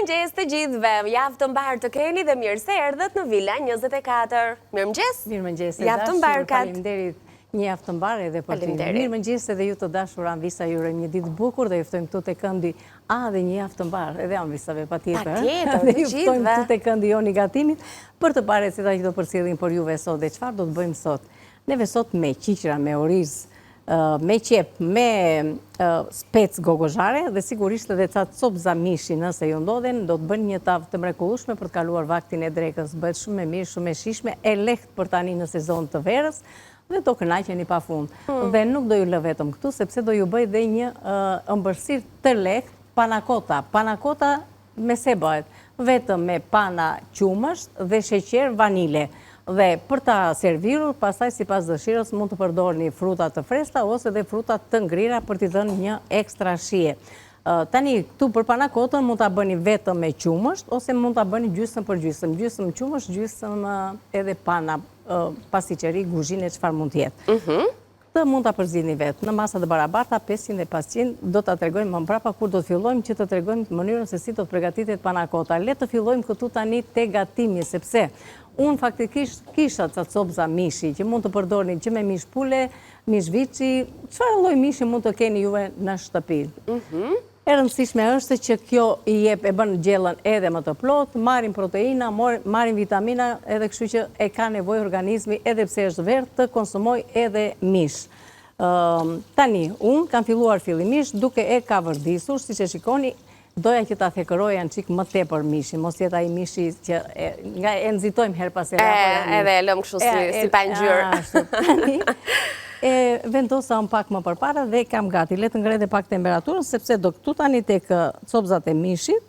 Mirëmëngjes të gjithëve, javë të mbarë të keni dhe mirë se erdhët në Villa 24. Mirëmëngjes. Mirëmëngjes e javë të dashur, mbarë kat. faleminderit një javë të mbarë edhe për ty. Mirëmëngjes edhe ju të dashur Anvisa, ju urojmë një ditë bukur dhe juftojmë këtu te këndi dhe një javë të mbarë edhe Anvisave patjetër. Patjetër, të gjithëve. Juftojmë këtu te këndi Joni Gatimit për të parë se do përcjellim për juve sot dhe çfarë do të bëjmë sot. Neve sot me qiqra, me oriz, me qep, me spec gogozhare dhe sigurisht edhe ca copza mishi nëse ju ndodhen, do të bënë një tavë të mrekullueshme për të kaluar vaktin e drekës. Bëhet shumë e mirë, shumë e shishme, e lehtë për tani në sezon të verës dhe do kënaqeni pafund. Dhe nuk do ju lë vetëm këtu, sepse do ju bëj dhe një ëmbëlsirë të lehtë, panakota. Panakota me se bëhet? Vetëm me pana qumësht dhe sheqer vanile. Dhe për ta servirur, pastaj sipas dëshirës mund të përdorni fruta të freskëta ose dhe fruta të ngrira për t'i dhënë një ekstra shije. Tani këtu për panakotën mund ta bëni vetëm me qumësht ose mund ta bëni gjysmë për gjysmë. Gjysmë qumësht, gjysmë edhe pana, pastiqeri, guzhinë çfarë mund të jetë. Këtë mund ta përzini vetë në masa të barabarta 500 dhe 500, do ta tregojmë më mbrapa kur do të fillojmë që të tregojmë mënyrën se si do të përgatitet panakota. Le të fillojmë këtu tani te gatimi, sepse unë faktikisht kisha ca copza mishi që mund të përdorni që me mish pule, mish viçi, çfarë lloj mishi mund të keni juve në shtëpi. E rëndësishme është që kjo i jep e bën gjellën edhe më të plotë, marrin proteina, marrin vitamina, edhe kështu që e ka nevojë organizmi edhe pse është verë të konsumoj edhe mish. Tani, unë kam filluar fillimisht duke e kavërdisur, siç e shikoni, doja që ta thekëroja në çik më tepër mishin, mos jetë ai mishi që nga e nxitojmë her pas here. Edhe e lëm kështu si pa ngjyrë. Vendosa unë pak më përpara dhe kam gati. Le të ngrehet pak temperaturën, sepse do këtu tani tek copzat e mishit,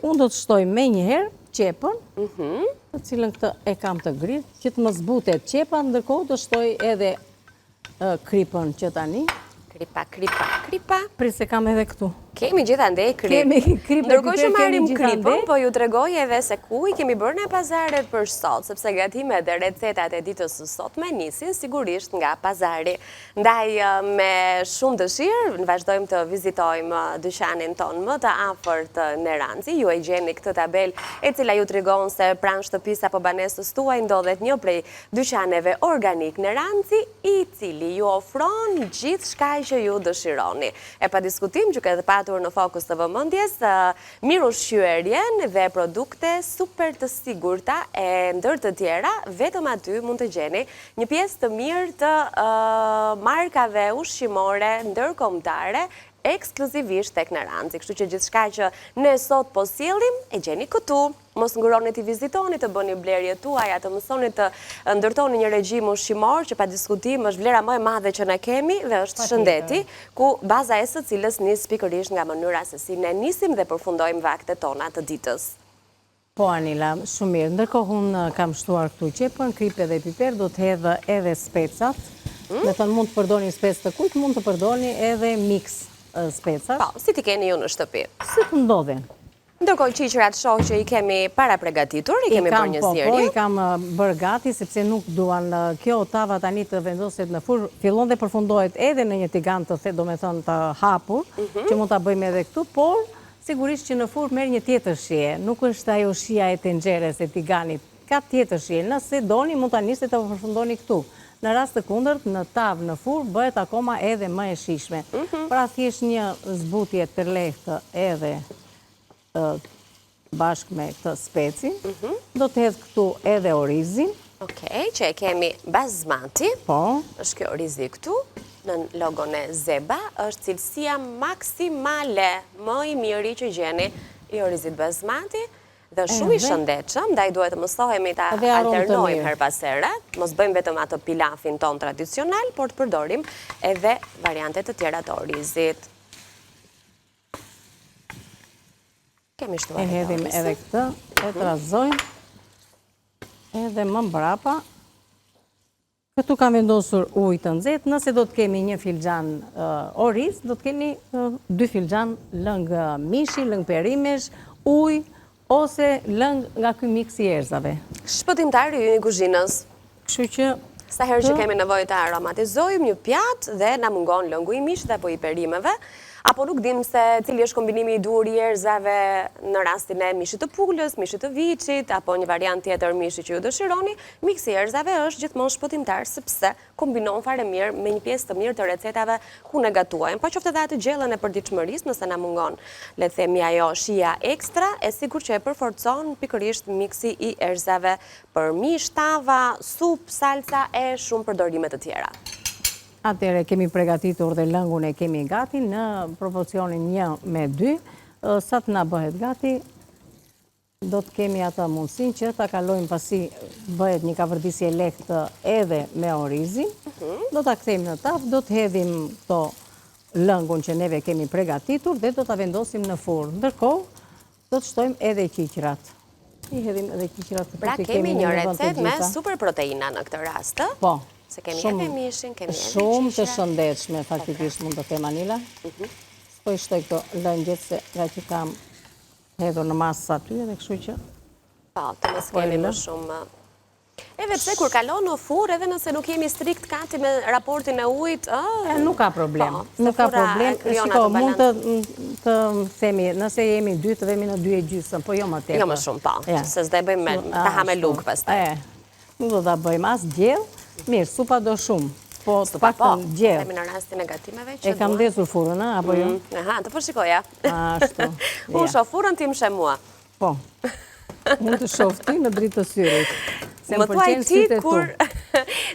unë do të shtoj me njëherë qepën, të cilën këtë e kam të gritë, që të më zbutet qepa, ndërkohë do shtoj edhe kripën që tani. Kripa. Prit se kam edhe këtu. Kemi gjithandej kripë. Ndërkohë që marrim kripën, po ju tregoj edhe se ku i kemi bërë në pazaret për sot, sepse gatimet dhe recetat e ditës së sotme nisin sigurisht nga pazari. Ndaj me shumë dëshirë vazhdojmë të vizitojmë dyqanin ton më të afërt në Ranci. Ju e gjeni këtë tabel e cila ju tregon se pranë shtëpisë apo banesës tuaj ndodhet një prej dyqaneve organik në Ranci, i cili ju ofron gjithçka që ju dëshironi. E pa diskutim që këtë patur në fokus të vëmendjes, mirë ushqyerjen dhe produkte super të sigurta e ndër të tjera, vetëm aty mund të gjeni një pjesë të mirë të markave ushqimore ndërkombëtare ekskluzivisht tek në Ranci. Kështu që gjithçka që ne sot po sjellim e gjeni këtu. Mos nguroni të vizitoni, të bëni blerjet tuaja, të mësoni të ndërtoni një regjim ushqimor që pa diskutim është vlera më e madhe që ne kemi dhe është shëndeti, ku baza e së cilës nis pikërisht nga mënyra se si ne nisim dhe përfundojmë vaktet tona të ditës. Po Anila, shumë mirë. Ndërkohë unë kam shtuar këtu qepën, kripe dhe piper, do të hedhë edhe specat. Me thënë mund të përdorni spec të kujt, mund të përdorni edhe mix specat. Po, si ti keni ju në shtëpi? Si të ndodhen. Ndërkohë qiqrat shoh që i kemi para përgatitur, i kemi bërë një zjerje. Po, i kam bërë gati, sepse nuk duan kjo tava tani të vendoset në furrë, fillon dhe përfundohet edhe në një tigan të të hapur, që mund ta bëjmë edhe këtu, por sigurisht që në furrë merr një tjetër shije, nuk është ajo shija e tenxheres e tiganit, ka tjetër shije. Nëse doni mund ta nisni të përfundoni këtu. Në rast të kundërt, në tavë në furrë bëhet akoma edhe më e shishme. Pra thjesht një zbutje të lehtë edhe bashkë me këtë specin. Do të hedh këtu edhe orizin. Okej, që e kemi basmati. Po. Është kjo orizi këtu, në logon e Zeba, është cilësia maksimale më i miri që gjeni i orizit basmati. Dhe shumë i shëndetshëm, ndaj duhet të mësohemi ta alternojmë her pas here. Mos bëjmë vetëm atë pilafin ton tradicional, por të përdorim edhe variante të tjera të orizit. Kemi shtuar e hedhim edhe këtë, e trazojmë edhe më mbrapa. Këtu kam vendosur ujë të nxehtë, nëse do të kemi një filxhan oriz, do të keni 2 filxhan lëng mishi, lëng perimesh, ujë, ose lëng nga ky mix i erëzave. Shpëtimtari i kuzhinës. Kështu që sa herë që kemi nevojë të aromatizojmë një pjatë dhe na mungon lëngu i mishit apo i perimeve, Apo nuk dim se cili është kombinimi i duhur i erëzave në rastin e mishit të pulës, mishit të viçit, apo një variant tjetër mishi që ju dëshironi, miksi i erëzave është gjithmonë shpëtimtar sepse kombinon fare mirë me një pjesë të mirë të recetave ku ne gatuajmë, po qoftë edhe atë gjellën e përditshmërisë nëse na mungon, le të themi ajo shija ekstra, e sigur që e përforcon pikërisht miksi i erëzave për mish, tava, sup, salsa e shumë përdorime të tjera. Atëre kemi përgatitur dhe lëngun e kemi gati në proporcionin 1:2. Sa të na bëhet gati, do të kemi ata mundësin që ta kalojmë pasi bëhet një kavërdisje lehtë edhe me orizin. Do ta kthejmë në tavë, do të hedhim këto lëngun që neve kemi përgatitur dhe do ta vendosim në furrë. Ndërkohë, do të shtojmë edhe qiqrat. I hedhim edhe qiqrat. Pra kemi një recet me super proteina në këtë rast. Po. Se kemi edhe mishin, kemi edhe shumë të shëndetshme, faktikisht mund të them Anila. Po i shtoj këto lëngjet se nga që kam hedhur në masë aty edhe kështu që... Po, të mos kemi më shumë... Edhe pse kur kalon në furrë, edhe nëse nuk jemi strikt kati me raportin e ujit... Nuk ka problem. Nuk ka problem. Shiko, mund të themi, nëse jemi 2 të vemi në 2,5, po jo më tepër. Jo më shumë, po. Se s'de bëjmë të ha me lugë pastaj. Nuk do ta bëjmë as gjellë. Mirë, supa do shumë, po të paktën gjellë. Kemi në rastin e gatimeve që e kam ndezur furrën, apo jo? Aha, të po shikoja. Ashtu. Unë shoh furrën, ti më sheh mua. Po, mund të shoh ti në dritë të syrit. Më thuaj ti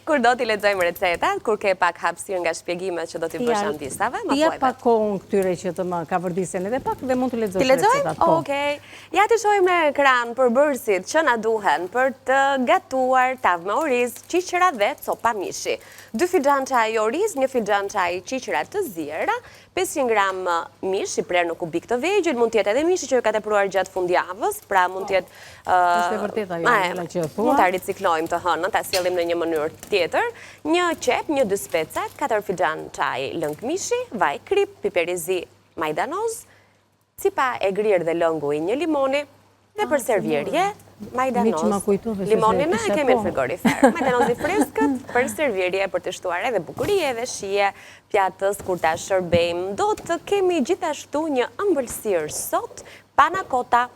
kur do t'i lexojmë recetat, kur ke pak hapësirë nga shpjegimet që do t'i bësh antisave, më thuaj. Ti jap pak kohën këtyre që të më kavërdisen edhe pak dhe mund të lexosh recetat. Okej. Ja të shohim në ekran përbërësit që na duhen për të gatuar tavë me oriz, qiqra dhe copa mishi. 2 fixhan çaj oriz, 1 fixhan çaj qiqra të ziera, 500 gram mish i prerë në kubik të vegjël, mund t'jetë edhe mishi që ju ka tepruar gjatë fundjavës, pra mund t'jetë... Është e vërtet ajo që thua. Mund ta riciklojmë të hënën, ta sjellim në një mënyrë tjetër. 1 qep, 1 2 specat, 4 fixhan çaj lëng mishi, vaj krip, piper i zi majdanoz, cipa e grirë dhe lëngu i 1 limoni, dhe për servirje, majdanoz. Limonin e kemi në frigorifer. Majdanoz i freskët për servirje, për të shtuar edhe bukurie dhe shije pjatës kur ta shërbejmë. Do të kemi gjithashtu një ëmbëlsirë sot, pana kota.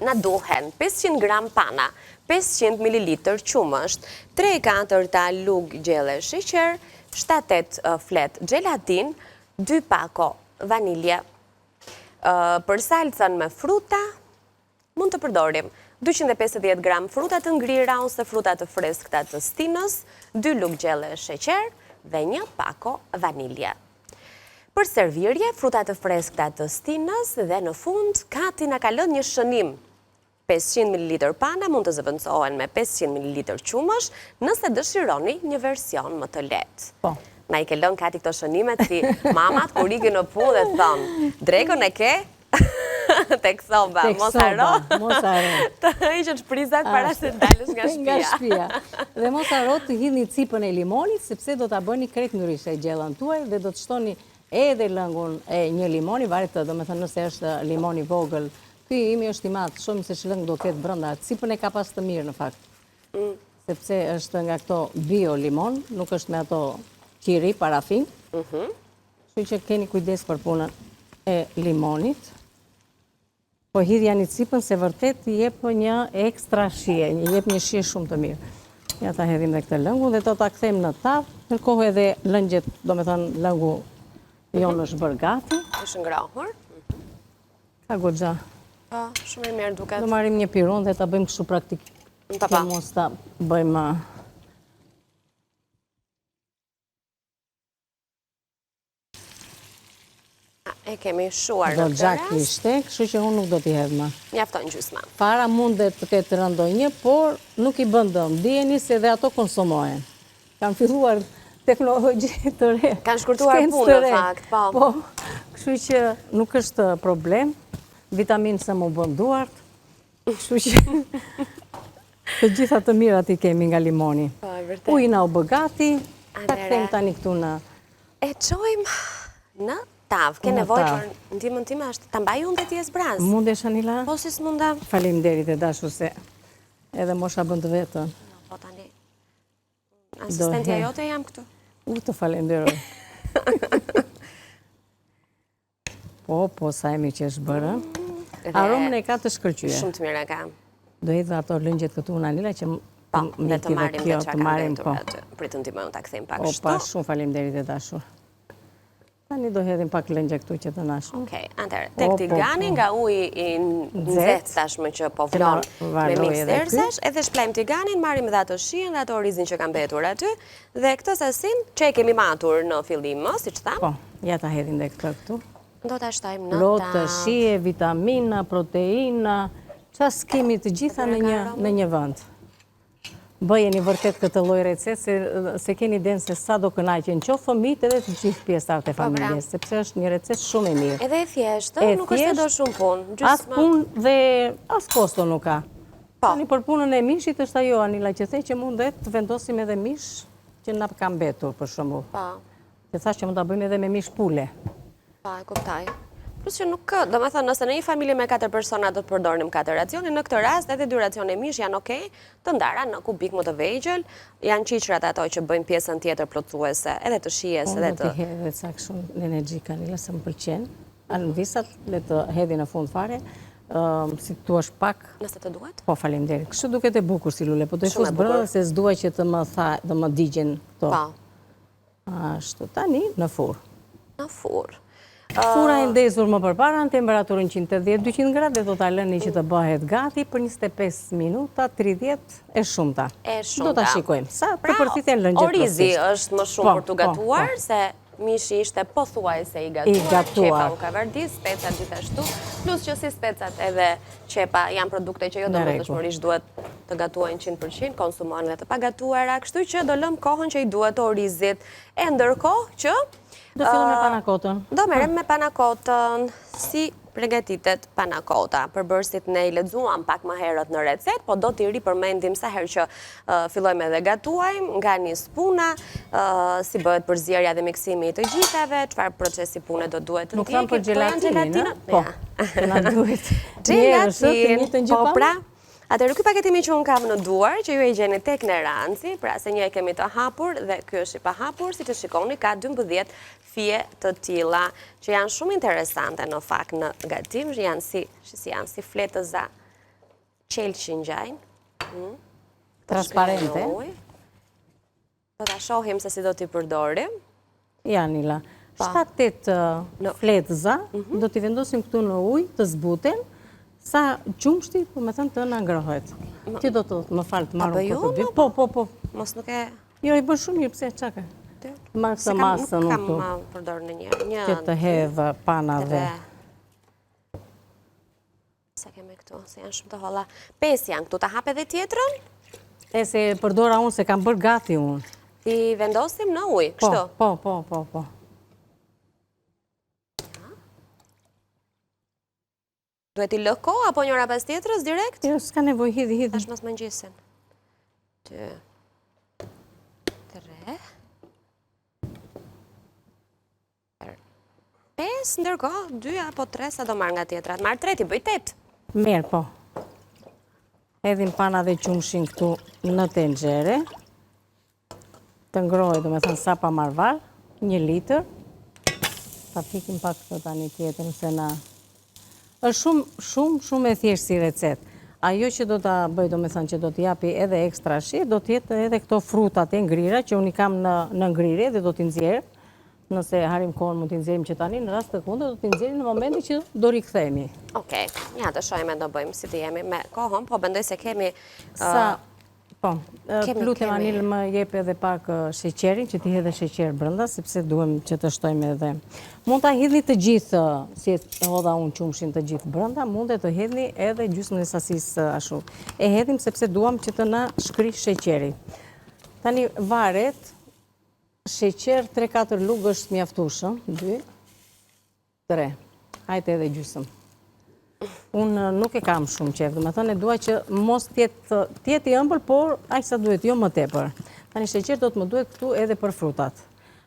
Na duhen 500 gram pana, 500 ml qumësht, 3/4 lugë gjelle sheqer, 7-8 flet gelatin, 2 pako vanilje. Për salcën me fruta, mund të përdorim 250 gram fruta të ngrira ose fruta të freskëta të stinës, 2 lugë gjelle sheqer dhe 1 pako vanilje. Për servirje, fruta të freskëta të stinës dhe në fund, Kati na ka lënë një shënim. 500 ml pana mund të zëvendësohen me 500 ml qumësh nëse dëshironi një version më të lehtë. Po. Na i ke lënë Kati këto shënimet si mamat kur ikin në punë dhe thonë, drekën e ke? Tek soba, mos haro. Të hiqet shprizat para se dalësh nga shtëpia. Dhe mos haro të hidhni cipën e limonit, sepse do ta bëni krejt ndryshe gjellën tuaj dhe do të shtoni edhe lëngun e 1 limoni, varet domethënë nëse është limoni vogël. Ky imi është i madh, shohim se ç'lëng do ketë brenda. Cipën e ka pas të mirë në fakt. Sepse është nga këto bio limon, nuk është me ato qiri, parafin. Kështu që keni kujdes për punën e limonit. Po hidhja një cipën se vërtet i jep një ekstra shije, i jep një shije shumë të mirë. Ja ta hedhim dhe këtë lëngu dhe do ta kthejmë në tavë, ndërkohë edhe lëngjet, domethënë lëngu jonë është bërë gati. Është ngrohur. Ka goxha. Po, shumë i mirë duket. Do marrim një piron dhe ta bëjmë kështu praktik. Pa. Mos ta bëjmë e kemi shuar në këtë rast. Do ishte, kështu që unë nuk do t'i hedh më. Mjafton gjysma. Para mundet të ketë rëndonjë, por nuk i bën dëm. Dijeni se dhe ato konsumohen. Kanë filluar teknologji të re. Kanë shkurtuar punë në fakt, po. Po, kështu që nuk është problem. Vitaminë se mu bën duart. Kështu që të gjitha të mirat i kemi nga limoni. Po, e vërtet. Ujina u bë gati. Ta kthejmë tani këtu në... E çojmë në tavë. Ke nevojë për ndihmën time është ta mbaj unë dhe ti e zbraz. Mundesh Anila? Po si s'mundam. Faleminderit e dashur se edhe mosha bën të vetën. Po tani. Asistentja jote jam këtu. U të falenderoj. Po, sa e mirë që është bërë. Aromën e ka të shkëlqyer. Shumë të mirë e ka. Do hedh ato lëngjet këtu në Anila që dhe të marrim dhe që ka mbetur aty. Pritë në timojnë të akthejmë pak shto. Pa, shumë faleminderit e dashur. Tani do hedhim pak lëngje këtu që të nashur. Okej, atëherë, tek tigani nga uji i nxehtë tashmë që po vlon me miks dërzash, edhe shplajmë tiganin, marrim dhe ato shijen dhe ato orizin që ka mbetur aty, dhe këtë sasin që e kemi matur në fillim, siç tham. Po, ja ta hedhim dhe këtë këtu. Do ta shtojmë në Lotë, shije, vitamina, proteina, çfarë s'kemi të gjitha në një vend. Bëjeni vërtet këtë lloj recete se keni den se sa do kënaqen qoftë fëmijët edhe të gjithë pjesëtarët e familjes, sepse është një recetë shumë e mirë. Edhe e thjeshtë, nuk është do shumë punë. As punë dhe as kosto nuk ka. Tani për punën e mishit është ajo Anila që the që mundet të vendosim edhe mish që na ka mbetur për shembull. Po. Që thash që mund ta bëjmë edhe me mish pule. Pa, e kuptoj. Plus që nuk ka, do me thënë, nëse në një familje me 4 persona do të përdornim 4 racione, në këtë rast edhe 2 racione mish janë okej, të ndara në kubik më të vegjël, janë qiqrat ato që bëjmë pjesën tjetër plotësuese, edhe të shijes, edhe të... Unë do t'i hedhe cak shumë energjik, Anila, se më pëlqen. Në visat, le të hedhi në fund fare, si tu është pak... Nëse të duhet? Po, faleminderit. Kështu duket e bukur si lule, po të e fus brëdhe se s'dua që të më digjen to. Po. Ashtu, tani në furr. Në furr. Fura e ndezur më përpara në temperaturën 180-200 gradë dhe do t'a lëni që të bëhet gati për 25 minuta, 30 e shumëta. Do t'a shikojmë. Sa të përfiten lëngjet plotësisht. Orizi është më shumë për të gatuar, se mishi ishte pothuajse i gatuar, qepa u ka vërdi, specat gjithashtu, plus që si specat edhe qepa janë produkte që jo domosdoshmërisht duhet të gatuajnë 100%, konsumohen dhe të pagatuara, kështu që do lëm kohën që i duhet orizit. E ndërkohë që do fillojmë me panakotën. Do merrem me panakotën. Si përgatitet panakota? Përbërësit ne i lexuam pak më herët në recet, po do t'i ripërmendim sa herë që fillojmë edhe gatuajmë, nga një spuna, si bëhet përzierja dhe miksimi i të gjithave, çfarë procesi pune do duhet të ndjekë. Nuk tham për gjelatinë, po, që na duhet. Gelatin, po pra. Atëherë, ky paketimi që unë kam në duar, që ju e gjeni tek në ranci, pra se një e kemi të hapur dhe ky është i pa hapur, si që shikoni, ka 12 fije të tilla, që janë shumë interesante në fakt në gatim, janë si fletëza qelë që ngjajnë. Transparente. Do ta shohim se si do t'i përdorim. Ja, Nila. 7-8 fletëza, do t'i vendosim këtu në ujë, të zbuten, sa qumshti, po me thënë të në ngrohet. Ti do të më falë të marrë këtë dy? Po. Mos nuk e... Jo, i bërë shumë mirë, pëse qaka? Marë këtë masë në këtu. Kam përdorë në një. Që të hedhë panave. Se keme këtu, se janë shumë të holla. 5 janë këtu, ta hape dhe tjetërën? E se përdora unë, se kam bërë gati unë. Ti vendosim në ujë, kështu? Po. Duhet i lëko, apo njëra pas tjetërës, direkt? Jo, s'ka nevoj, hidhi. Tash mos më ngjisin. 2, 3, 5, ndërkohë, 2 apo 3, sa do marrë nga tjetrat. Marrë 3, ti bëj 8. Mirë, po. Edhim pana dhe qumshin këtu në tenxhere. Të ngrojë, do me thënë sa pa marval, 1 litër. Ta fikim pak të tani tjetër, se na... është shumë e thjeshtë si recet. Ajo që do të bëj, do me thënë që do të japi edhe ekstra shi, do tjetë edhe këto frutat e ngrira, që unë i kam në ngrirje dhe do t'i nxjerë. Nëse harim kohën mund t'i nxjerëm që tani, në rast të kundër do t'i nxjerëm në momenti që do rikthehemi. Okej, ja të shojme do bëjmë si të jemi me kohën, po bendoj se kemi... Po, lutem Anil më jep edhe pak sheqerin, që t'i hedhe sheqer brënda, sepse duhem që të shtojmë edhe. Mund t'a hedhni të gjithë, si e hodha unë qumshin të gjithë brënda, mund të hedhni edhe gjysmën e sasisë ashtu. E hedhim sepse duam që të na shkri sheqeri. Tani varet, sheqer 3-4 lugë është mjaftueshëm, 2, 3, hajte edhe gjysmë. Unë nuk e kam shumë qef, dhe me thënë e dua që mos tjetë i ëmbël, por aq sa duhet, jo më tepër. Tani sheqer do të më duhet këtu edhe për frutat.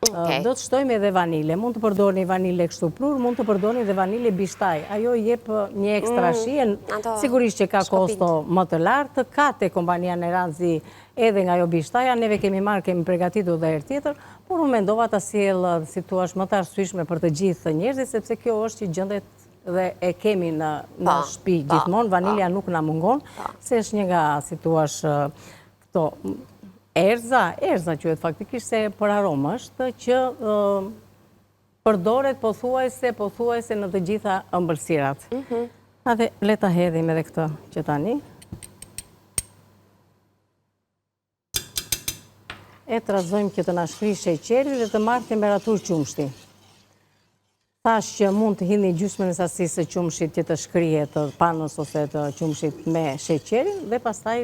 Do të shtojmë edhe vanile. Mund të përdorni vanile kështu plur, mund të përdorni edhe vanile bishtaj. Ajo jep një ekstra shije, sigurisht që ka kosto më të lartë, ka te kompania Neranzi edhe nga jo bishtaja, neve kemi marrë, kemi pregatitur dhe herë tjetër, por unë mendova ta sjell si thua më të arsyeshme për të gjithë njerëzit, sepse kjo është që gjendet dhe e kemi në shtëpi gjithmonë, vanilja nuk na mungon, se është një nga si thua këto erza quhet faktikisht se për aromë është që përdoret pothuajse në të gjitha ëmbëlsirat. Atë le ta hedhim edhe këtë që tani. E të razojmë që të na shkri sheqeri dhe të marrë temperaturë qumshti. Thash që mund të hidhni gjysmën e sasisë së qumshit që të shkrihet të panës ose të qumshit me sheqerin dhe pastaj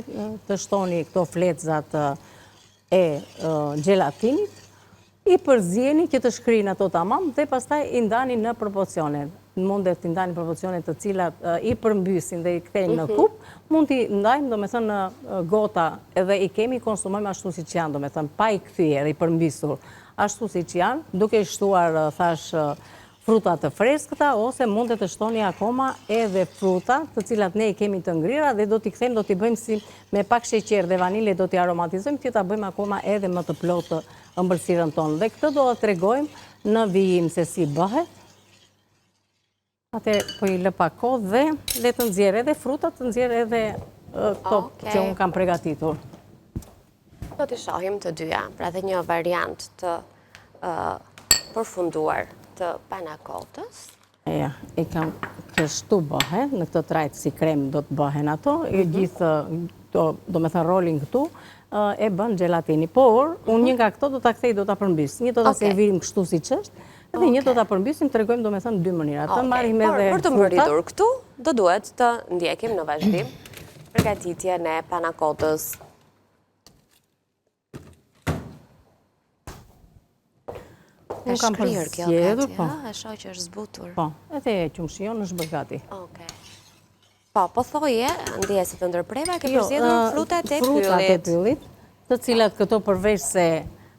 të shtoni këto fletzat e gelatinit, i përzieni që të shkrihen ato tamam dhe pastaj i ndani në proporcione. Mundet të ndani proporcione të cilat i përmbysin dhe i kthejnë në kup, mund t'i ndajmë domethënë në gota edhe i kemi konsumojmë ashtu siç janë, domethënë pa i kthyer, i përmbysur, ashtu siç janë, duke shtuar thash fruta të freskëta ose mundet të shtoni akoma edhe fruta të cilat ne i kemi të ngrira dhe do t'i kthejmë, do t'i bëjmë si me pak sheqer dhe vanile do t'i aromatizojmë, që ta bëjmë akoma edhe më të plotë ëmbëlsirën tonë. Dhe këtë do ta tregojmë në vijim se si bëhet. Atë po i lë pak kohë dhe le të nxjerrë edhe frutat, të nxjerrë edhe këto që unë kam përgatitur. Do t'i shohim të dyja, pra dhe një variant të përfunduar të panakotës. Ja, i kam kështu bëhen, në këtë trajt si krem do të bëhen ato, gjithë do me thënë rolling këtu, e bën gelatini. Por, unë një nga këto do t'a kthej, do t'a përmbys. Një do t'a servirim kështu si qështë, edhe një do t'a përmbysim, të regojmë do me thënë dy mënyra. Për të mbërritur këtu, do duhet të ndjekim në vazhdim përgatitjen e panakotës. Unë kam përzjedhur, po. E shoh që është zbutur. Po, edhe qumshion është bërë gati. Po thoje, ndje se të ndërpreva, ke përzjedhur frutat e pyllit. Frutat e pyllit, të cilat këto përveç se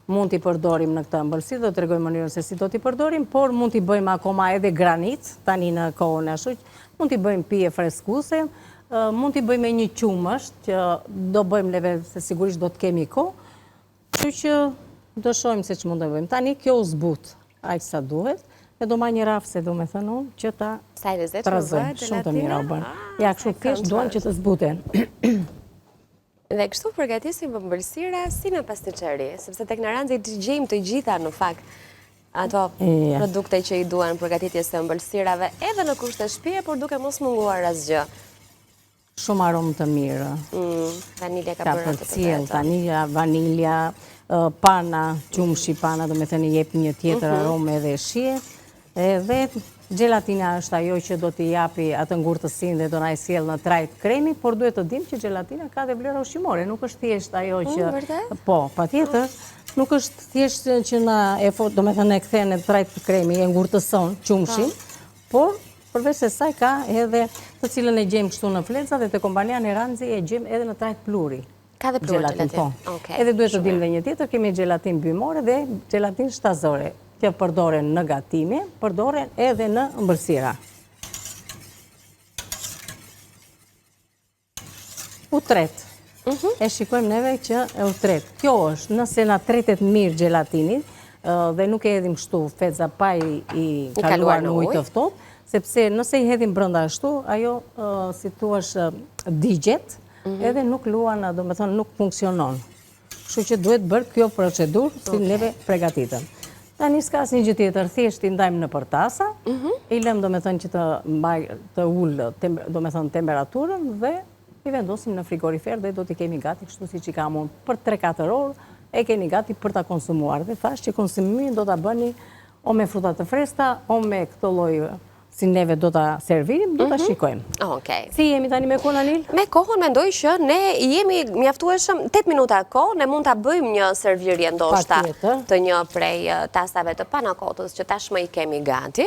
mund t'i përdorim në këtë ëmbëlsi, do të tregoj mënyrën se si do t'i përdorim, por mund t'i bëjmë akoma edhe granit, tani në kohën e ashtu, mund t'i bëjmë pije freskuse, mund t'i bëjmë një qumësht, që do bëjmë neve, se sigurisht do t'kemi kohë, kështu që do shohim se që mund të bëjmë. Tani kjo u zbut, aq sa duhet, e do ma një rafë, se do me thënë unë, që ta trazojmë. Shumë të mira u bënë. Ja, kështu thjesht duan që të zbuten. Dhe kështu përgatisim ëmbëlsira si në pastiqeri, sepse tek në Ranxhi të gjejmë të gjitha në fakt ato produkte që i duan përgatitjes së ëmbëlsirave edhe në kushte shtëpie, por duke mos munguar asgjë. Shumë aromë të mirë. Vanilja ka bërë atë të vetë. Vanilja, pana, qumshi pana, do me thënë jep një tjetër aromë edhe shije. Dhe gelatina është ajo që do t'i japi atë ngurtësinë dhe do na e sjell në trajt kremi, por duhet të dim që gelatina ka dhe vlera ushqimore, nuk është thjesht ajo që po, patjetër, nuk është thjesht që na e do me thënë e kthen në trajt kremi, e ngurtëson qumshin, por përveç se saj ka edhe të cilën e gjejmë kështu në fletza dhe te kompania në Ranxhi e gjejmë edhe në trajt pluri. Ka dhe pluri gelatin. Edhe duhet të dim dhe një tjetër, kemi gelatin bimore dhe gelatin shtazore, që përdoren në gatime, përdoren edhe në ëmbëlsira. Utret. E shikojmë neve që e utret. Kjo është, nëse na tretet mirë gelatinit, dhe nuk e hedhim kështu fetza pa i kaluar në ujë të ftohtë, sepse nëse i hedhim brenda ashtu, ajo si thuash digjet, edhe nuk luan, do me thonë nuk funksionon. Kështu që duhet bërë kjo procedurë si neve përgatitëm. Tani s'ka asnjë gjë tjetër, thjesht i ndajmë në përtasa, i lëmë do me thënë që të ullë do me thënë temperaturën dhe i vendosim në frigorifer dhe do t'i kemi gati kështu si që kam unë për 3-4 orë, e keni gati për t'a konsumuar. Dhe thash që konsumimin do t'a bëni o me frutat të freskëta, o me këto lloj si neve do t'a servirim, do t'a shikojmë. Si jemi tani me kohën, Anil? Me kohën mendoj që ne jemi mjaftueshëm 8 minuta kohë, ne mund t'a bëjmë një servirje ndoshta të një prej tasave të panakotës që tashmë i kemi gati.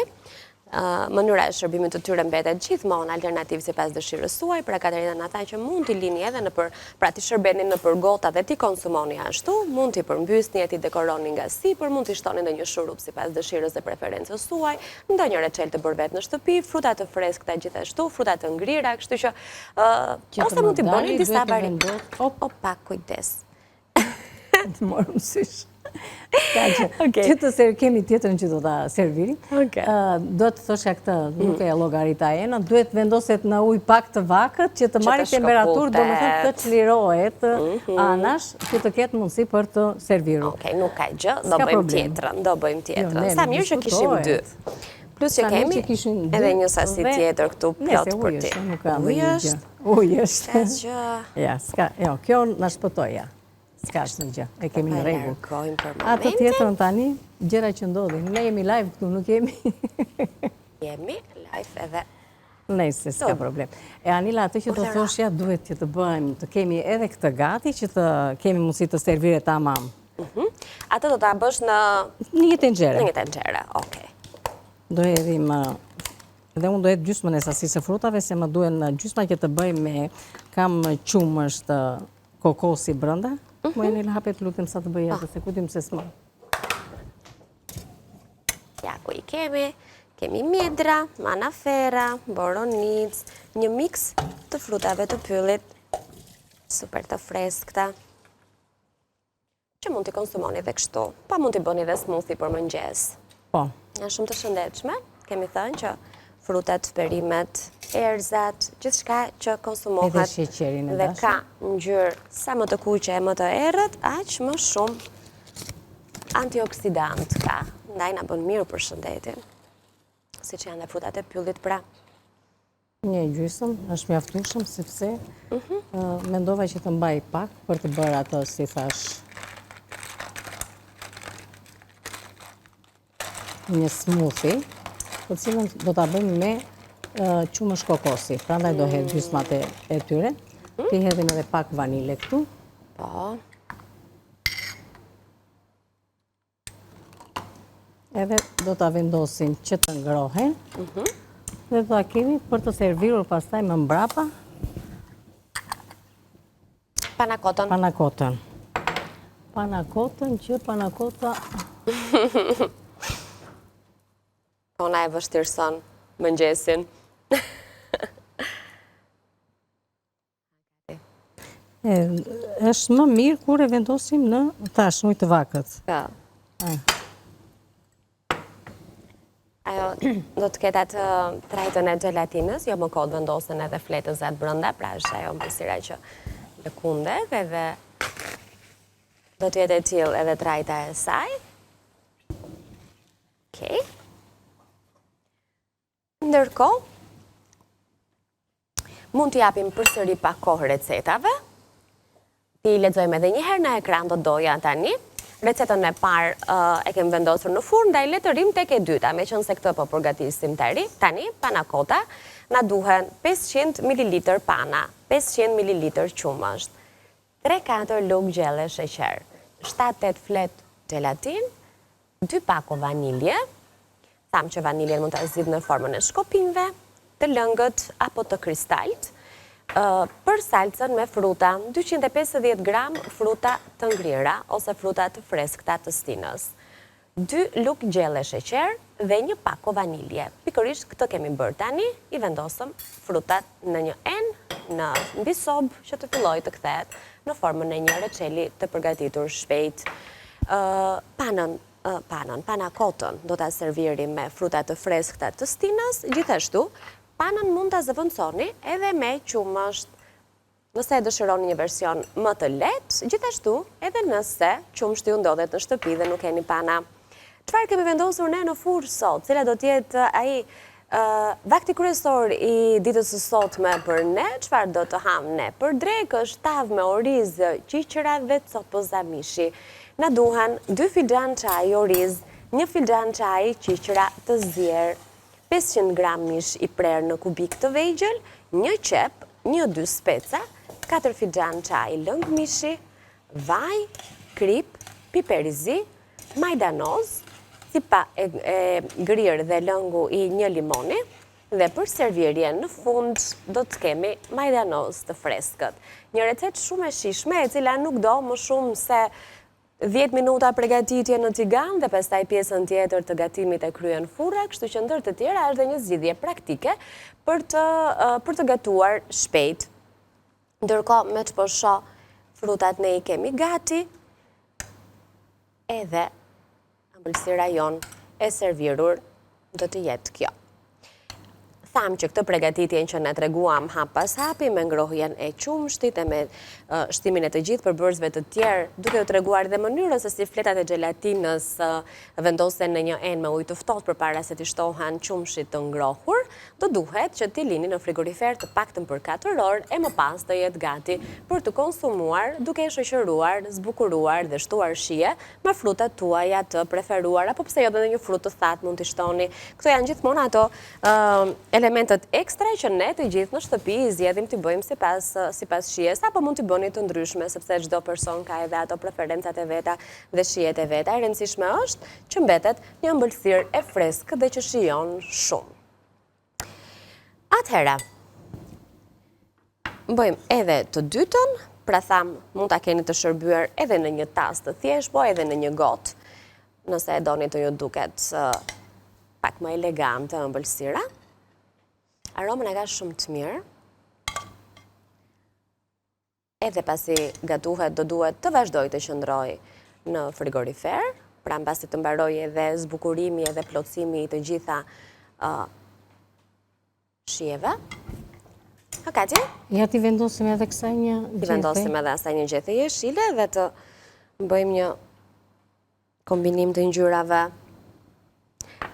Mënyra e shërbimit të tyre mbetet gjithmonë alternativë sipas dëshirës suaj, pra Katerina ata që mund t'i lini edhe në pra t'i shërbeni në përgota dhe t'i konsumoni ashtu, mund t'i përmbysni e t'i dekoroni nga sipër, mund t'i shtoni ndonjë shurup sipas dëshirës dhe preferencës suaj, ndonjë recel të bërë vetë në shtëpi, fruta të freskëta gjithashtu, fruta të ngrira, kështu që ose mund t'i bëni disa variante. Opa, kujdes. Të morëm sysh. Që të kemi tjetërën që do të servirim. Do të thosha këtë, nuk e logarita ena, duhet vendoset në ujë pak të vakët që të marri temperaturë, do më thënë të qlirohet anash që të ketë mundësi për të serviru. Okej, nuk ka gjë, do bëjmë tjetërën. Sa mirë që kishim 2. Plus që kemi edhe një sasi tjetër këtu plot për ti. Ujë është? Ujë është. Ja, s'ka gjë. Kjo në shpëtoja. S'ka është në gjë, e kemi në rregull. Atë tjetërën tani, gjëra që ndodhin. Ne jemi live këtu, nuk jemi? Jemi live edhe. Nëjse, s'ka problem. E Anila, atë që të thoshja, duhet që të bëjmë, të kemi edhe këtë gati, që të kemi mundësi të servire tamam. Atë do të bësh në... Një tenxhere. Në një tenxhere, okej. Do edhim... Dhe unë do jetë gjysmën e sasisë frutave, se më duen gjysma që të bëjmë me kam qumësht kokosi brënda. Mu e një hapet lutim sa të bëjë atë, se kutim se s'ma. Ja, ku i kemi mjedra, manafera, boronic, një mix të frutave të pyllit, super të freskëta, që mund t'i konsumoni dhe kështu, pa mund t'i bëni dhe smoothie për mëngjes. Po. Janë shumë të shëndetshme, kemi thënë që frutat, perimet, erzat, gjithçka që konsumohet dhe ka ngjyrë sa më të kuqe e më të errët, aq më shumë antioksidant ka, ndaj na bën mirë për shëndetin. Siç janë dhe frutat e pyllit pra. Një gjysmë është mjaftueshëm sepse mendova që të mbaj pak për të bërë atë si thash. Një smoothie, të cilën do ta bëjmë me qumësh kokosi. Prandaj do hedh gjysmat e tyre. Ti hedhim edhe pak vanile këtu. Po. Edhe do ta vendosim që të ngrohen. Dhe do ta kemi për të servirur pastaj më mbrapa. Panakotën. Panakotën që panakota... Po na e vështirëson mëngjesin. Është më mirë kur e vendosim në tash ujë të vakët. Ajo do të ketë atë trajtën e gelatinës, jo më kodë vendosen edhe fletës atë brënda, pra është ajo mësira që lëkundet edhe do të jetë e tillë edhe trajta e saj. Okej. Ndërkohë, mund t'i japim përsëri pak kohë recetave. Ti lexojmë edhe një herë në ekran do doja tani. Recetën e parë e kemi vendosur në furn, ndaj le të rim tek e dyta, meqense këtë po përgatisim tani, panakota, na duhen 500 ml pana, 500 ml qumësht, 3-4 lugë gjelle sheqer, 7-8 flet gelatin, 2 pako vanilje. Thamë që vaniljen mund të zgjidhë në formën e shkopinjve, të lëngët apo të kristalt. Për salcën me fruta, 250 gram fruta të ngrira ose fruta të freskëta të stinës. 2 lugë gjelle sheqer dhe 1 pako vanilje. Pikërisht këtë kemi bërë tani, i vendosëm frutat në një në mbi sobë që të filloj të kthehet në formën e një reçeli të përgatitur shpejt. Panakotën do ta servirim me fruta të freskëta të stinës, gjithashtu panën mund ta zëvendësoni edhe me qumësht, nëse e dëshironi një version më të lehtë, gjithashtu edhe nëse qumështi ju ndodhet në shtëpi dhe nuk keni pana. Çfarë kemi vendosur ne në furrë sot? Cila do të jetë ai vakti kryesor i ditës së sotme për ne? Çfarë do të ham ne? Për drekë është tavë me oriz, qiqëra dhe copoza mishi. Na duhen 2 filxhan çaj oriz, 1 filxhan çaj qiqëra të zier, 500 gram mish i prerë në kubik të vegjël, 1 qep, 1-2 speca, 4 filxhan çaj lëng mishi, vaj, krip, piper i zi, majdanoz, cipa e grirë dhe lëngu i 1 limoni, dhe për servirjen në fund do të kemi majdanoz të freskët. Një recetë shumë e shijshme, e cila nuk do më shumë se 10 minuta përgatitje në tigan dhe pastaj pjesën tjetër të gatimit e kryen furre, kështu që ndër të tjera është dhe një zgjidhje praktike për të gatuar shpejt. Ndërkohë me të po shoh frutat ne i kemi gati. edhe ëmbëlsira jonë e servirur do të jetë kjo. Tham që këtë pregatitjen që ne treguam hap pas hapi me ngrohjen e qumshtit e me shtimin e të gjithë përbërësve të tjerë, duke u treguar dhe mënyrën se si fletat e gelatinës vendosen në një enë me ujë të ftohtë përpara se t'i shtohen qumshit të ngrohur, do duhet që t'i lini në frigorifer të paktën për 4 orë e më pas të jetë gati për të konsumuar duke e shoqëruar, zbukuruar dhe shtuar shije me frutat tuaja të preferuar, apo pse jo edhe një frut të thatë mund t'i shtoni. Këto janë gjithmonë ato elementet ekstra që ne të gjithë në shtëpi i zgjedhim t'i bëjmë sipas shijes, apo mund t'i bëni të ndryshme, sepse çdo person ka edhe ato preferencat e veta dhe shijet e veta. E rëndësishme është që mbetet një ëmbëlsirë e freskët dhe që shijon shumë. Atëherë, bëjmë edhe të dytën, pra tham, mund ta keni të shërbyer edhe në një tas të thjeshtë, po edhe në një gotë, nëse e doni të ju duket pak më elegante ëmbëlsira. Aromën e ka shumë të mirë. Edhe pasi gatuhet, do duhet të vazhdoj të qëndroj në frigorifer, pra mbasi të mbaroj edhe zbukurimi edhe plotësimi i të gjitha shijeve. Kati? Ja ti vendosim edhe kësaj një gjethe. Ti vendosim edhe asaj një gjethe jeshile dhe të bëjmë një kombinim të ngjyrave.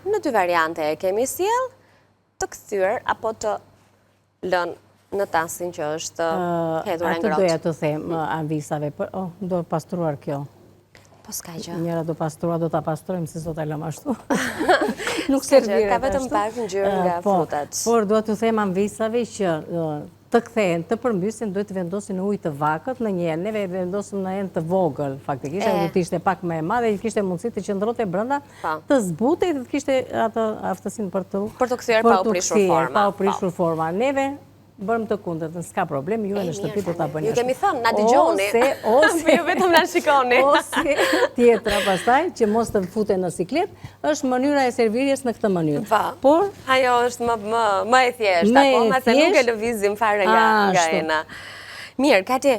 Në 2 variante e kemi sjell, të kthyer apo të lënë në tasin që është hedhur e ngrohtë. Atë doja të them avisave, do pastruar kjo. Po s'ka gjë. Njëra do pastruar, do ta pastrojmë se sot e lëm ashtu. Nuk s'ka gjë, serviret. ka vetëm pak ngjyrë nga frutat. Por do të them avisave që të kthehen, të përmbysin, duhet të vendosin në ujë të vakët në një enë. Neve vendosim në enë të vogël, faktikisht, do të ishte pak më e madhe, të kishte mundësi të qëndrote brenda, të zbutej dhe të kishte atë aftësinë për të kthyer pa u prishur forma. Pa u prishur forma. Neve bërëm të kundërtën, s'ka problem, ju e në shtëpi do ta bëni ashtu. Ju kemi thënë, na dëgjoni. Ose ju vetëm na shikoni. Ose tjetra pastaj që mos të futen në siklet, është mënyra e servirjes në këtë mënyrë. Por ajo është më e thjeshtë, akoma se nuk e lëvizim fare nga ena. Mirë, Kati,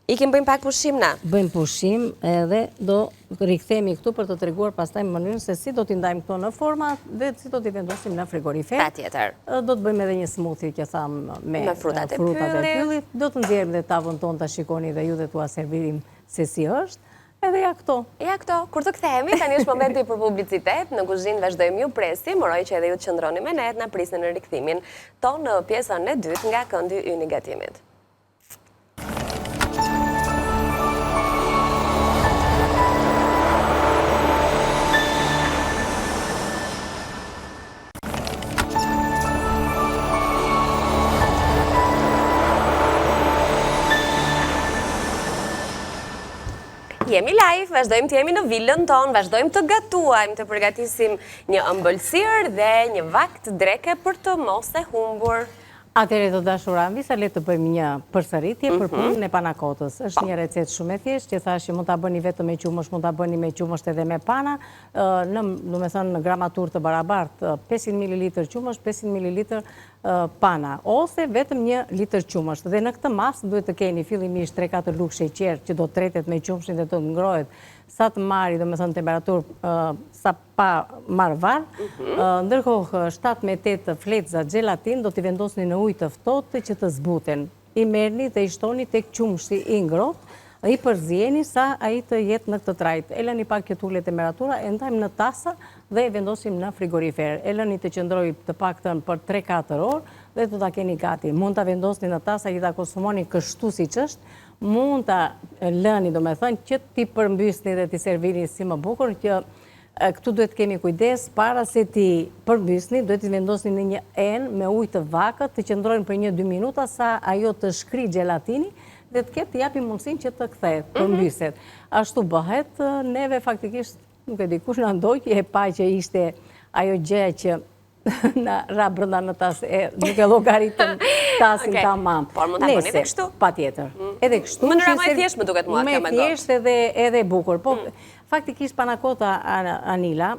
i kemi bëjmë pak pushim na? Bëjmë pushim edhe do rikthehemi këtu për të treguar pastaj mënyrën se si do t'i ndajmë këto në forma dhe si do t'i vendosim në frigorifer. Patjetër. Do të bëjmë edhe një smoothie që tham me frutat e pyllit. Do të nxjerrim dhe tavën tonë ta shikoni dhe ju dhe t'ua servirim se si është. Edhe ja këto. Ja këto. Kur të kthehemi, tani është momenti për publicitet. Në kuzhinë vazhdojmë ju presim, uroj që edhe ju të qëndroni me ne, na prisni në rikthimin tonë në pjesën e dytë nga këndi ynë i gatimit. Jemi live, vazhdojmë të jemi në vilën tonë, vazhdojmë të gatuajmë, të përgatisim një ëmbëlsirë dhe një vakt dreke për të mos e humbur. Atëherë të dashur Anvisa, le të bëjmë një përsëritje për punën e panakotës. Është një recetë shumë e thjeshtë, që thashë që mund ta bëni vetëm me qumësht, mund ta bëni me qumësht edhe me pana, në gramaturë të barabartë, 500 ml qumësht, 500 ml pana, ose vetëm 1 litër qumësht. Dhe në këtë masë duhet të keni fillimisht 3-4 lugë sheqer që do tretet me qumështin dhe të ngrohet sa të marri, do me thënë temperaturë sa pa marrë varë, ndërkohë 7 me 8 fletza gelatin do t'i vendosni në ujë të ftohtë që të zbuten. I merrni dhe i shtoni tek qumshti i ngrohtë, i përzjeni sa ai të jetë në këtë trajt. E lëni pak që të ulet temperatura, e ndajmë në tasa dhe e vendosim në frigorifer. E lëni të qëndroj të paktën për 3-4 orë dhe do ta keni gati. Mund ta vendosni në tasa që ta konsumoni kështu siç është, mund ta lëni, do me thënë, që ti përmbysni dhe ti servini si më bukur, që këtu duhet kemi kujdes, para se ti përmbysni, duhet ti vendosni në një enë me ujë të vakët, të qëndrojnë për 1-2 minuta sa ajo të shkri gjelatini dhe të ketë japi mundësin që të kthehet, përmbyset. Ashtu bëhet, neve faktikisht, nuk e di kush na ndoj, e pa që ishte ajo gjëja që në ra brënda në tasë, nuk e llogaritëm tasin tamam. Por mund ta bëni edhe kështu? Patjetër. Edhe kështu. Mënyra më e thjeshtë më duket mua kjo me gotë. Më thjeshtë edhe bukur. Po faktikisht panakota Anila,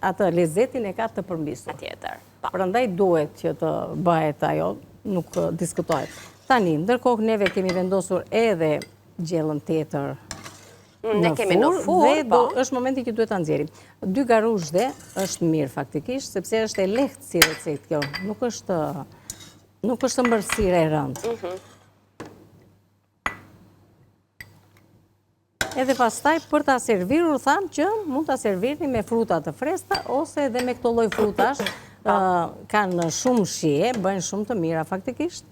atë lezetin e ka të përmbysur. Patjetër. Prandaj duhet që të bëhet ajo, nuk diskutohet. Tani, ndërkohë neve kemi vendosur edhe gjellën tjetër Ne kemi në furr, dhe është momenti që duhet ta nxjerrim. 2 garuzhe është mirë faktikisht, sepse është e lehtë si recetë kjo. Nuk është ëmbëlsirë e rëndë. Edhe pastaj për ta servirur thamë që mund ta servirni me fruta të freskëta ose edhe me këto lloj frutash. Kanë shumë shije, bëjnë shumë të mira faktikisht.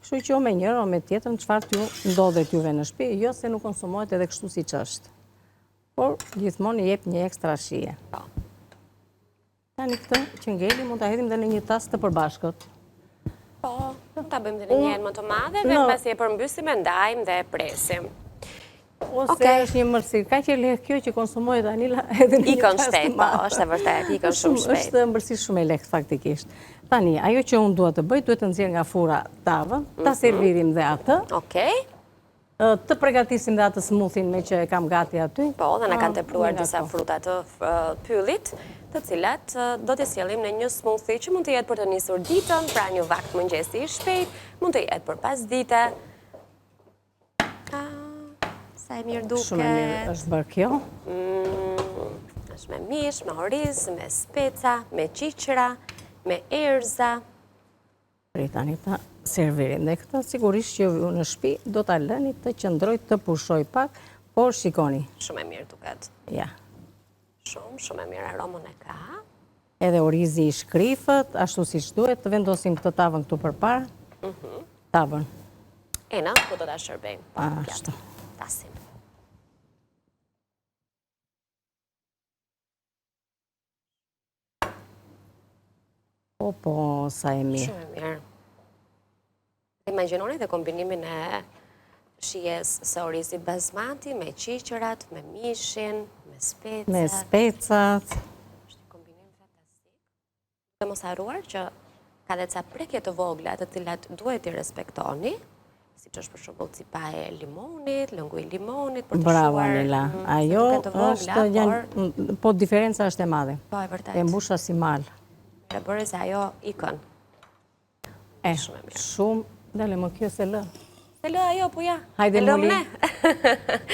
Kështu që o me njërë o me tjetër, çfarë t'ju ndodhet juve në shtëpi, jo se nuk konsumohet edhe kështu siç është. Por gjithmonë i jep një ekstra shije. Tani këtë që ngeli mund ta hedhim edhe në një tas të përbashkët. Po, ta bëjmë edhe një herë më të madhe dhe pasi e përmbysim e ndajmë dhe e presim. Ose është një mërsirë, ka që lehtë kjo që konsumohet Anila edhe në një Ikon tas të shpejt, po, është e vërtet, ikon shumë shpejt. Është ëmbëlsirë shumë e lehtë faktikisht. Tani, ajo që unë dua të bëj, duhet të nxjerr nga fura tavën, ta servirim dhe atë. Okej. Të përgatisim dhe atë smoothie me që e kam gati aty. Po, dhe na kanë tepruar disa fruta të pyllit, të cilat do të sjellim në një smoothie që mund të jetë për të nisur ditën, pra një vakt mëngjesi i shpejt, mund të jetë për pasdite. Sa e mirë duket. Shumë e mirë është bërë kjo. Është me mish, me oriz, me speca, me qiqra, me erza. Tani ta servirim. Dhe këtë sigurisht që ju në shtëpi do ta lëni të qëndroj të pushoj pak, por shikoni. Shumë e mirë duket. Ja. Shumë e mirë aromën e ka. Edhe orizi i shkrifët, ashtu siç duhet, të vendosim këtë tavën këtu përpara. Tavën. Ena, ku do ta shërbejmë? Ashtu. Tasim. Po, sa e mirë. Shumë e mirë. Imagjinoni dhe kombinimin e shijes së orizit basmati me qiqërat, me mishin, me specat. Me specat. Është një kombinim fantastik. Dhe mos harruar që ka dhe ca prekje të vogla të cilat duhet i respektoni, siç është për shembull cipa e limonit, lëngu i limonit, për të shuar. Bravo Anila. Ajo është, po diferenca është e madhe. Po, e vërtet. E mbusha si mal. E bërë se ajo ikën. Shumë e mirë. Shumë, dale më kjo se lë. Se lë ajo, po ja. Hajde muli.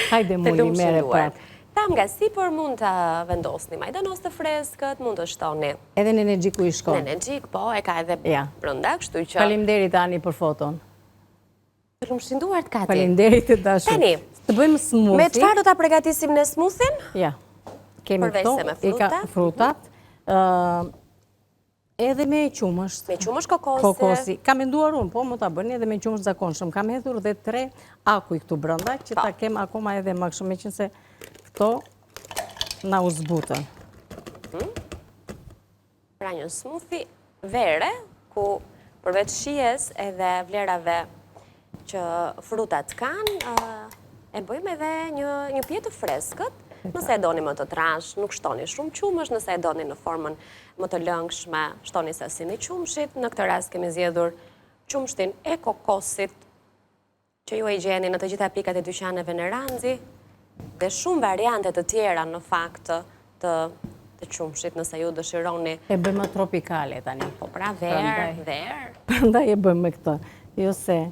Hajde muli, mere prap. Tam nga sipër mund të vendosni majdanos të freskët, mund të shtoni. Edhe në energjiku i shkon. Në energjik, po, e ka edhe brënda, kështu që... Faleminderit Ani për foton. Të lumë shtinduar të Kati. Faleminderit të dashur. Tani, të bëjmë smoothie. Me çfarë do ta përgatisim në smoothien? Ja. Kemi këto, frutat. Edhe me qumësht. Me qumësht kokosi. Ka menduar unë, po më ta bëni edhe me qumësht zakonshëm. Kam hedhur dhe 3 akuj këtu brenda, që ta kem akoma edhe më shumë, me qenë se këto na u zbutën. Pra një smoothie vere, ku përveç shijes edhe vlerave që frutat kanë, e bëjmë edhe një pjetë të freskët. Nëse e doni më të trash, nuk shtoni shumë qumësh, nëse e doni në formën më të lëngshme, shtoni sasin e qumshit. Në këtë rast kemi zgjedhur qumshtin e kokosit, që ju e gjeni në të gjitha pikat e dyqaneve në Ranzi, dhe shumë variante të tjera në fakt të qumshit, nëse ju dëshironi. E bëjmë tropikale tani. Po pra verë. Prandaj e bëjmë me këtë. Jo se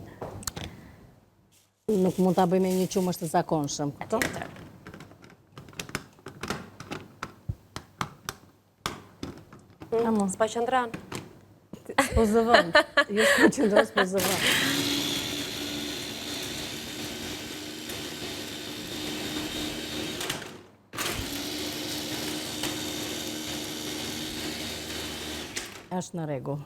nuk mund ta bëjmë një qumësht të zakonshëm. Këto? S'po qëndron. Po zëvën. Jo s'po qëndron, s'po zëvën. Është në rregull.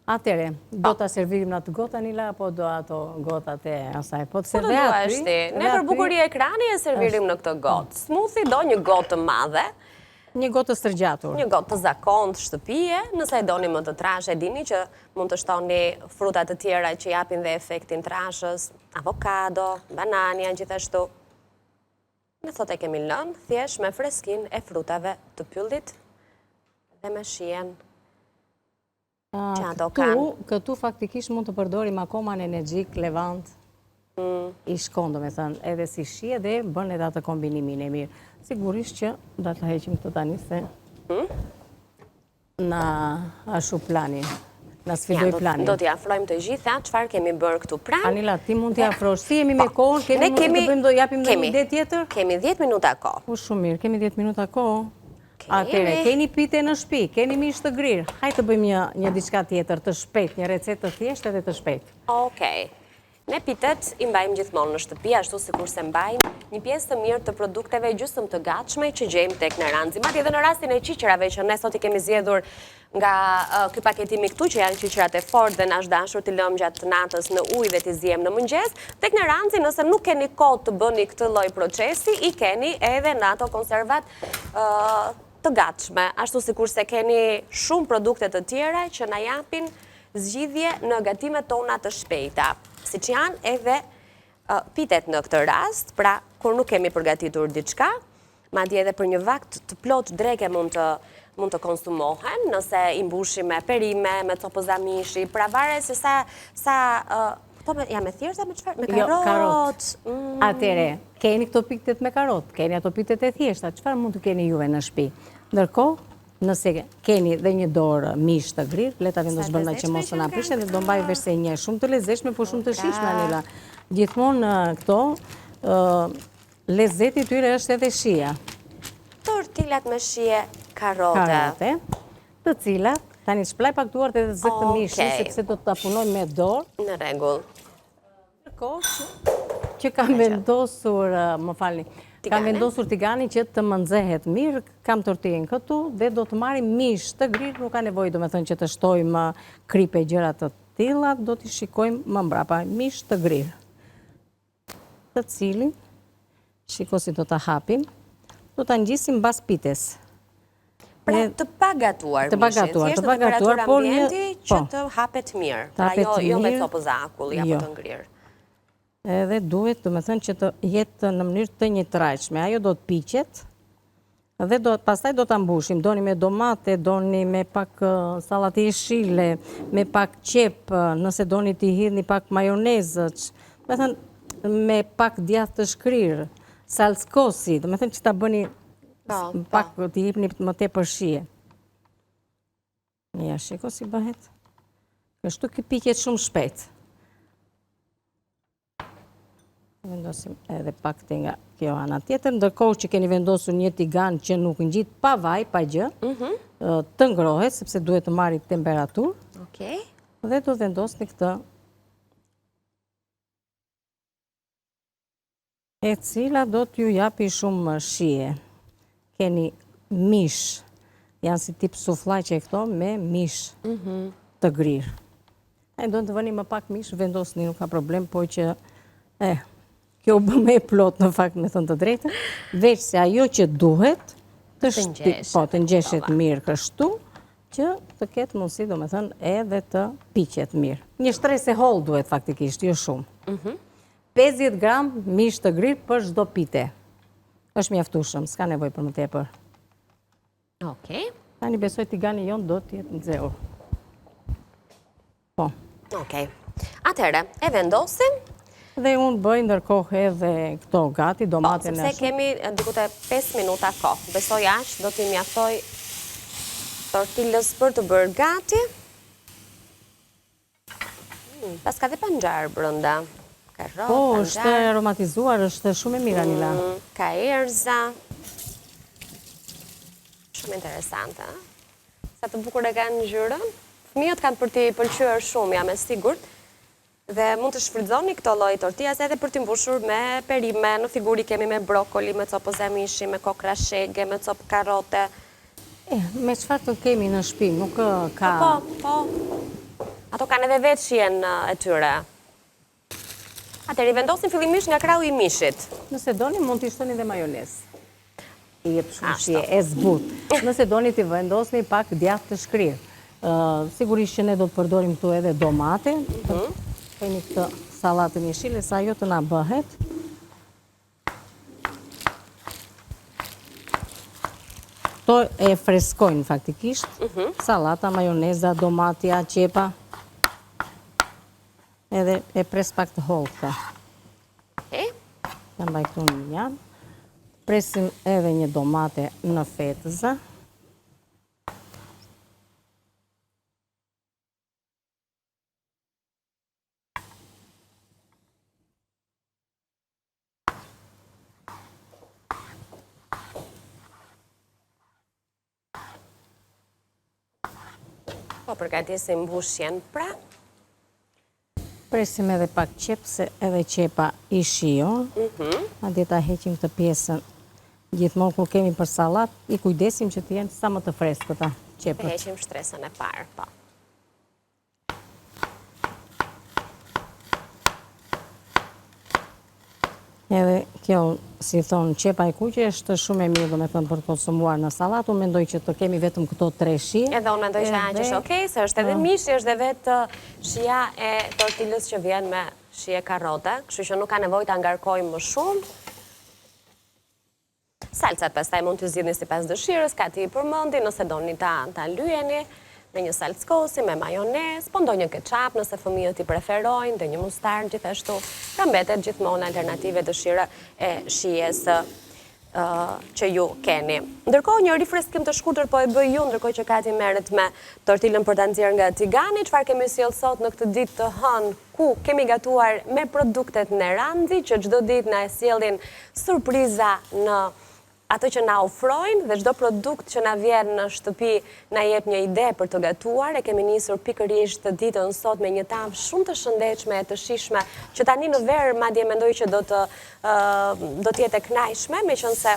Atere, do të servirim në atë gotë, Anila, apo do ato gotat e asaj? Po të se dhe aty. Ne për bukurie ekrani e servirim në këtë gotë. Smoothie do një gotë të madhe. Një gotë të stërgjatur. Një gotë të zakont shtëpie, nëse e doni më të trash, e dini që mund të shtoni frutat të tjera që japin dhe efektin trashës, avokado, banania, gjithashtu. Në thot e kemi lënë, thjesht me freskin e frutave të pyllit dhe me shijen që ato kanë. Këtu faktikisht mund të përdorim akoma në energjik, levant, i shkon, do me thënë, edhe si shije dhe bën edhe atë kombinimin e mirë. Sigurisht që do të heqim këtë tani se na ashu planin. na sfidoj planin. Do t'i afrojmë të gjitha, çfarë kemi bërë këtu pranë. Anila, ti mund t'i afrosh. Si jemi me kohën, kemi mund të bëjmë, japim dhe një ide tjetër? Kemi 10 minuta kohë. Po shumë mirë, kemi 10 minuta kohë. Atere, keni pite në shtëpi, keni mish të grirë. Hajtë të bëjmë një diçka tjetër të shpejt, një recetë të thjeshtë edhe të shpejt. Okej. Ne pitet i mbajmë gjithmonë në shtëpi, ashtu sikur se mbajmë një pjesë të mirë të produkteve gjysmë të gatshme që gjejmë tek Neranzi. Madje edhe në rastin e qiqërave që ne sot i kemi zgjedhur nga ky paketimi këtu, që janë qiqërat e fortë dhe na është dashur t'i lëmë gjatë natës në ujë dhe t'i ziejmë në mëngjes, tek Neranzi nëse nuk keni kohë të bëni këtë lloj procesi, i keni edhe në ato konservat të gatshme, ashtu sikur se keni shumë produkte të tjera që na japin zgjidhje në gatimet tona të shpejta, siç janë edhe pitet në këtë rast, pra kur nuk kemi përgatitur diçka, madje edhe për një vakt të plot dreke mund të konsumohen, nëse i mbushim me perime, me copozamishi, pra varet se këto janë me thjeshta me çfarë? Me karot. Atere, keni këto pitet me karot, keni ato pitet e thjeshta, çfarë mund të keni juve në shtëpi? Ndërkohë, nëse keni dhe një dorë mish të grirë, le ta vendos brenda që mos të na prishet dhe do mbaj vesh se një shumë të lezetshme, por shumë të shijshme, Anila. Gjithmonë këto lezeti tyre është edhe shija. Tortilat me shije karote. Karote, të cilat tani shplaj pak duart edhe zë të mishin, sepse do ta punoj me dorë. Në rregull. Ndërkohë që kam vendosur, më falni, kam vendosur tiganin që të më nxehet mirë, kam tortillën këtu dhe do të marrim mish të grirë, nuk ka nevojë domethënë që të shtojmë kripe gjëra të tilla, do t'i shikojmë më mbrapa mish të grirë. Të cilin, shiko si do ta hapim, do ta ngjisim mbas pites. Pra të pagatuar, të pagatuar, por që të hapet mirë, pra jo me copë zakull, apo të ngrirë. Edhe duhet, do me thënë, që të jetë në mënyrë të njëtrajtshme. Ajo do të piqet, dhe pastaj do të mbushim. Doni me domate, doni me pak sallatë jeshile, me pak qep, nëse doni t'i hidhni pak majonezë, me thënë, me pak djathë të shkrirë, salskosi, do me thënë që ta bëni pak t'i hipni më tepër shije. Ja, shiko si bëhet. Kështu ky piqet shumë shpejt. Vendosim edhe pak të nga kjo ana tjetër, ndërkohë që keni vendosur një tigan që nuk ngjit pa vaj, pa gjë, të ngrohet, sepse duhet të marri temperaturë, dhe do vendosni këtë, e cila do t'ju japi shumë shije. Keni mish, janë si tip sufllaqe këto, me mish të grirë. E do të vëni më pak mish, vendosni, nuk ka problem, po që, kjo bë me plot në fakt me thënë të drejtën, veç se ajo që duhet të ngjeshet mirë kështu, që të ketë mundësi, do me thënë, edhe të piqet mirë. Një shtrese holl duhet faktikisht, jo shumë. 50 gram mish të grirë për çdo pite. Është mjaftueshëm, s'ka nevojë për më tepër. Okej. Tani besoj tigani jon do të jetë nxehur. Po. Okej. Atëherë, e vendosim. Dhe unë bëj ndërkohë edhe këto gati, domate në sepse kemi dikute 5 minuta kohë. Besoj ashtë do t'i mjaftoj tortillës për të bërë gati. Pas ka dhe panxar brenda. Po, është aromatizuar, është shumë e mirë, Anila. Ka erza. Shumë interesante. Sa të bukur e kanë ngjyrën. Fëmijët kanë për t'i pëlqyer shumë, jam e sigurt. Dhe mund të shfrytëzoni këto lloj tortillas edhe për t'i mbushur me perime, në figuri kemi me brokoli, me copë zamishi, me kokra shege, me copë karote. Me çfarë të kemi në shtëpi, nuk ka... Po. Ato kanë edhe vetë shijen e tyre. Atëherë i vendosin fillimisht nga krahu i mishit. Nëse doni, mund t'i shtoni dhe majonezë. I jep shumë shije, e zbut. Nëse doni t'i vendosni pak djathë të shkrirë. Sigurisht që ne do të përdorim këtu edhe domate. Kemi këtë sallatën jeshile, sa ajo të na bëhet. To e freskojnë faktikisht. Sallata, majoneza, domatja, qepa. Edhe e pres pak të hollë këta. Ta mbaj këtu një janë. Presim edhe një domate në fetëza. Po përgatisim mbushjen pra. Presim edhe pak qep, se edhe qepa i shion. Madje ta heqim të pjesën. Gjithmonë kur kemi për sallat, i kujdesim që të jenë sa më të freskëta qepët. Të heqim shtresën e parë, po. Edhe kjo, si thonë, qepa e kuqe është shumë e mirë, do me thënë, për të konsumuar në salat. Unë mendoj që të kemi vetëm këto 3 shije. Edhe unë mendoj që aq është okej, se është edhe mishi, është edhe vetë shija e tortilës që vjen me shije karrote, kështu që nuk ka nevojë ta ngarkojmë më shumë. Salcat pastaj mund t'ju zgjidhni sipas dëshirës, ka ti përmendi, nëse doni ta lyeni me një salckosi, me majonez, po ndonjë ketchup nëse fëmijët i preferojnë, ndonjë mustard gjithashtu. Pra mbetet gjithmonë alternative dëshira e shijes që ju keni. Ndërkohë një rifreskim të shkurtër po e bëj ju, ndërkohë që Kati merret me tortilën për ta nxjerrë nga tigani. Çfarë kemi sjell sot në këtë ditë të hënë, ku kemi gatuar me produktet Nerandi, që çdo ditë na e sjellin surpriza në ato që na ofrojnë, dhe çdo produkt që na vjen në shtëpi na jep një ide për të gatuar. E kemi nisur pikërisht ditën sot me një tavë shumë të shëndetshme e të shijshme, që tani në verë madje mendoj që do të jetë e kënaqshme, meqense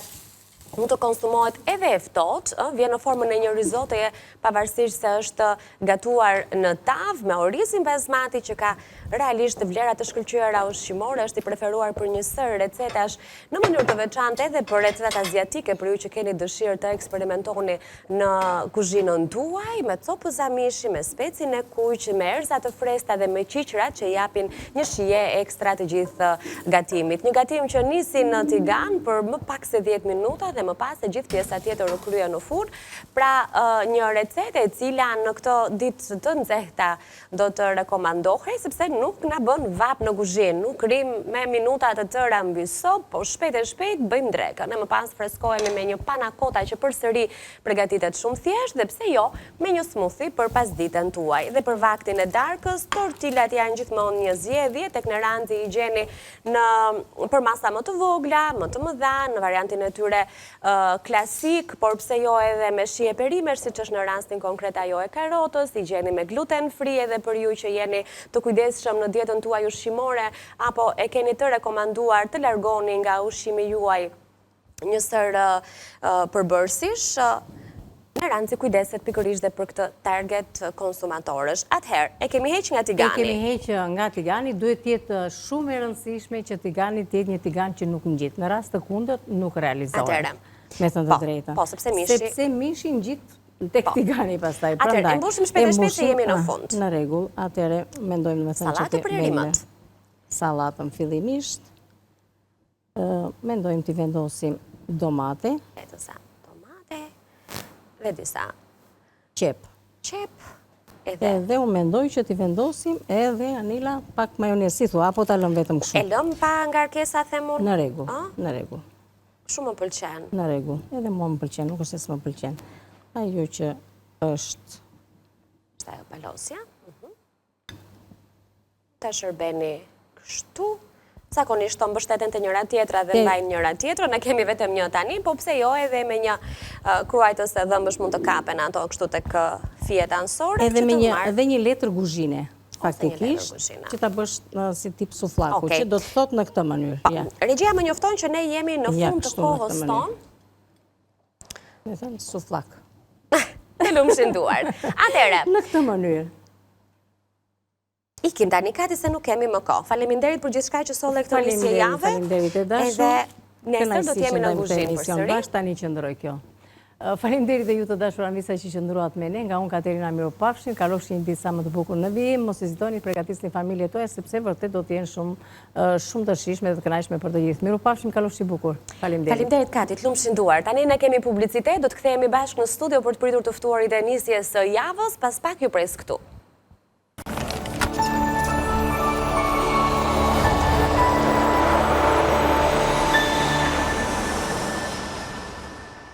mund të konsumohet edhe e ftohtë, vjen në formën e një rizoteje, pavarësisht se është gatuar në tavë me orizin basmati, që ka realisht vlera të shkëlqyera ushqimore, është i preferuar për një sër recetash në mënyrë të veçantë, edhe për recetat aziatike, për ju që keni dëshirë të eksperimentoni në kuzhinën tuaj, me copëza mishi, me specin e kuq, me erza të freskëta dhe me qiqrat që japin një shije ekstra të gjithë gatimit. Një gatim që nisi në tigan për më pak se 10 minuta dhe më pas e gjithë pjesa tjetër u krye në furn. Pra një recetë e cila në këto ditë të nxehta do të rekomandohej, sepse nuk na bën vap në kuzhinë, nuk rrim me minuta të tëra mbi sopë, po shpejt e shpejt bëjmë drekën. Ne më pas freskohemi me një panna cotta që përsëri përgatitet shumë thjesht, dhe pse jo me një smoothie për pasditën tuaj. Dhe për vaktin e darkës, tortilat janë gjithmonë një zgjedhje, tek Nerandi i gjeni për masa më të vogla, më të mëdha, në variantin e tyre klasik, por pse jo edhe me shije perimer, siç është në rastin konkret ajo e karrotës, i gjeni me gluten free, edhe për ju që jeni të kujdesshëm në dietën tuaj ushqimore, apo e keni të rekomanduar të largoni nga ushqimi juaj një sër përbërësish, Nerandi kujdeset pikërisht dhe për këtë target konsumatorësh. Atëherë, e kemi heq nga tigani. E kemi heq nga tigani, duhet të jetë shumë e rëndësishme që tigani të jetë një tigan që nuk ngjit. Në rast të kundërt nuk realizohet. Me thënë të drejtën. Po, sepse mishi ngjit tek tigani pastaj. Atëherë, e mbushim shpejt e shpejt se jemi në fund. Në rregull, atëherë mendojmë me thënë që Sallatë për erimet. Sallatën fillimisht. Mendojmë të vendosim domate. Dhe disa qep. Edhe unë mendoj që t'i vendosim edhe Anila pak majonez, si thua, apo ta lëm vetëm kështu. E lëm pa ngarkesa, themun? Në rregull, në rregull. Shumë më pëlqen. Në rregull, edhe mua më pëlqen, nuk është se s'më pëlqen. Ajo që është ajo palosja. Ta shërbeni kështu. Zakonisht të mbështeten të njëra tjetra dhe mbajnë njëra tjetra, ne kemi vetëm një tani, po pse jo edhe me një kruajtës e dhëmbësh mund të kapen ato kështu tek fijet anësore. Edhe një letër kuzhine, faktikisht, që ta bësh si tip sufllaku, që do të thot në këtë mënyrë. Regjia më njofton që ne jemi në fund të kohës tonë. Me thënë sufllak. Të lumshin duart. Atëherë. Në këtë mënyrë. Ikim tani Kati se nuk kemi më kohë. Faleminderit për gjithçka që solle këtë nisje jave. Faleminderit e dashur. Edhe nesër do të jemi në kuzhinë përsëri. Bash tani qëndroj kjo. Faleminderit dhe ju të dashur anvisa që qëndruat me ne, nga unë Katerina miropafshim, kalofshin një ditë sa më të bukur në vijim, mos hezitoni përgatisni familjet tuaja, sepse vërtet do të jenë shumë të shijshme dhe të kënaqshme për të gjithë. Miropafshim, kalofshi bukur. Faleminderit. Faleminderit Kati, të lumshin duart. Tani ne kemi publicitet, do të kthehemi bashkë në studio për të pritur të ftuarit e nisjes së javës, pas pak ju pres këtu.